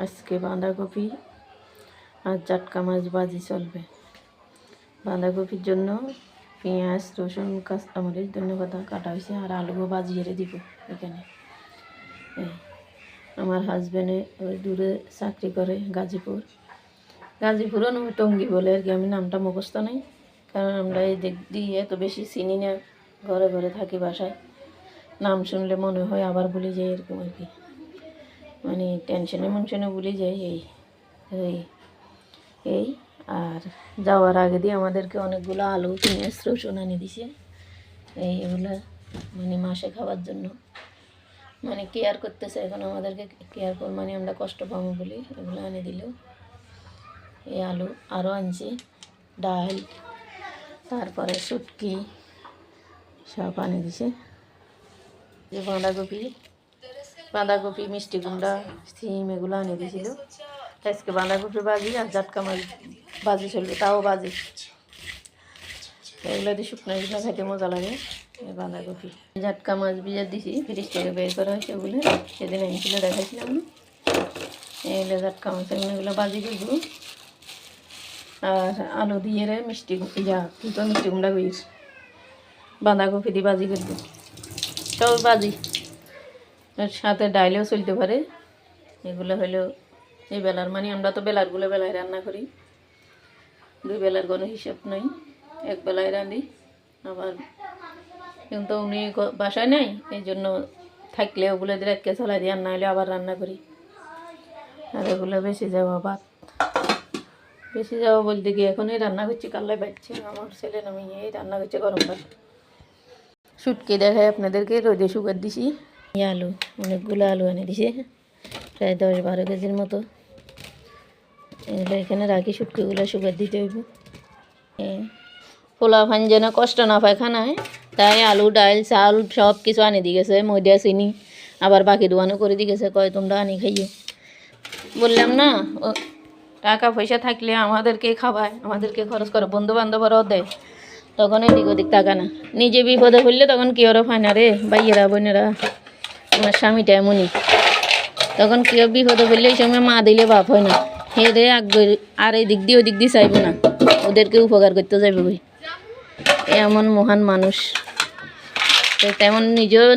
আজকে বাঁধাকপি আর জাটকা মাছ ভাজি চলবে। বাঁধাকপির জন্য পেঁয়াজ, রসুন, কাঁচামরিচ, ধনেপাতা কাটা হয়েছে আর আলুও ভাজিয়ে দিব। এখানে আমার হাজব্যান্ডে ওই দূরে চাকরি করে, গাজীপুরও নয়, টঙ্গী বলে আর কি। আমি নামটা মুখস্থ নেই, কারণ আমরা এই দিক দিয়ে এত বেশি চিনি না, ঘরে ঘরে থাকি বাসায়। নাম শুনলে মনে হয় আবার ভুলে যাই, এরকম আর কি। মানে টেনশনে ভুলে যাই। এই আর যাওয়ার আগে দিয়ে আমাদেরকে অনেকগুলো আলু, পেঁয়াজ, রসুন আনি দিছে। এগুলো মানে মাসে খাওয়ার জন্য, মানে কেয়ার করতেছে এখন আমাদেরকে। কেয়ার কর মানে আমরা কষ্ট পাবো বলি এগুলো আনি দিল। এই আলু আরও আনছি, ডাল, তারপরে শুটকি সব আনি দিছে। যে বাঁধাকপি, মিষ্টি কুমড়া, সিম এগুলো আনি দিয়েছিল। আজকে বাঁধাকপি ভাজি আর জাটকা মাছ ভাজি চলবে, তাও ভাজি। এগুলো দিয়ে শুকনো খাইতে মজা লাগে। বাঁধাকপি, জাটকা মাছ ভিজে দিছি, ফ্রিজ থেকে বের করা হয়েছে বলে, সেদিন এনেছিল দেখাইছিলাম না। এগুলো জাটকা মাছ, এগুলো ভাজি করবো। আর আলু দিয়ে মিষ্টি কুমড়া করিস, বাঁধাকপি দিয়ে ভাজি করবো। সব ভাজি, সাথে ডাইলেও চলতে পারে। এগুলো হলো এই বেলার, মানে আমরা তো বেলারগুলো বেলায় রান্না করি, দুই বেলার কোনো হিসাব নেই, এক বেলায় রাঁধি। আবার কিন্তু উনি বাসায় নেই, এই জন্য থাকলে ওগুলো দিয়ে রাখতে চলাই দিই, আর না হলে আবার রান্না করি। আর এগুলো বেশি যাওয়া বলতে কি, এখনই রান্না করছি, কাল্লায় বাড়ছে আমার ছেলে নামি এই রান্না করছে গরম ভাত। শুটকি দেখায় আপনাদেরকে, রোদে শুকার দিছি। আলু, অনেকগুলো আলু এনে দিছে, প্রায় 10-12 কেজির মতো। এগুলো এখানে রাখি, শুটকিগুলো শুকার দিতে হইব। পোলা ফান যেন কষ্ট না পায় খানায়, তাই আলু, ডাল, চাল সব কিছু আনি দিয়ে গেছে, ময়দা, চিনি, আবার বাকি দোকানও করে দিয়ে গেছে, কয় তোমরা আনি খাইও। বললাম না, টাকা পয়সা থাকলে আমাদেরকে খাওয়ায়, আমাদেরকে খরচ করে, বন্ধু বান্ধবরাও দেয়, তখন এদিক ওদিক টাকা না। নিজে বিপদে পড়লে তখন কি ওরা ফায় না রে, ভাইয়েরা বোনেরা, আমার স্বামীটা এমনই। তখন কেউ বিপদে পড়লে এই সময় মা দিলে বাপ হয় না, হে রে আর এই দিক দিয়ে ওই দিক দিয়ে চাইব না, ওদেরকে উপকার করতে যাবে বই। এমন মহান মানুষ, তেমন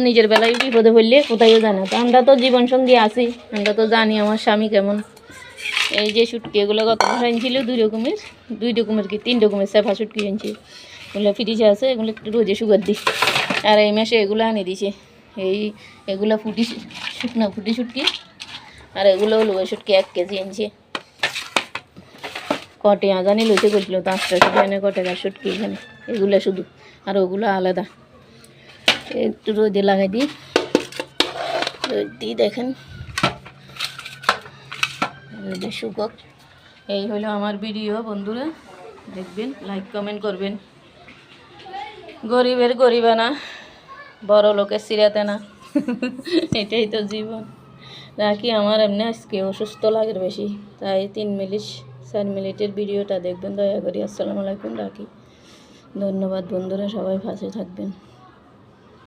নিজের বেলায় বিপদে পড়লে কোথায়ও জানে। তো আমরা তো জীবনসঙ্গী আছি, আমরা তো জানি আমার স্বামী কেমন। এই যে শুটকি, এগুলো গত মাসে আনছিল 2 রকমের কি 3 রকমের সেফা শুটকি আনছি। এগুলো ফ্রিজে আছে, এগুলো একটু রোজে সুগার দিই। আর এই মাসে এগুলো আনি দিছে, এগুলো শুকনো ফুটি শুটকি, আর এগুলো হলো শুটকি 1 কেজি আনছে। কটে আজানি লইতে করছিল, 5টা শুধু এনে কটেকার শুটকি এখানে, এগুলো শুধু, আর ওগুলো আলাদা। একটু রোদে লাগাই দিই, রোদ দিই, দেখেন রোদে শুকক। এই হলো আমার ভিডিও বন্ধুরা, দেখবেন, লাইক কমেন্ট করবেন। গরিবের গরিবানা, বড় লোকের সিরাতে না, এটাই তো জীবন। রাখি, আমার এমনি আজকে অসুস্থ লাগে বেশি, তাই 4 মিনিটের ভিডিওটা দেখবেন দয়া করি। আসসালামু আলাইকুম, রাখি। ধন্যবাদ বন্ধুরা, সবাই পাশে থাকবেন।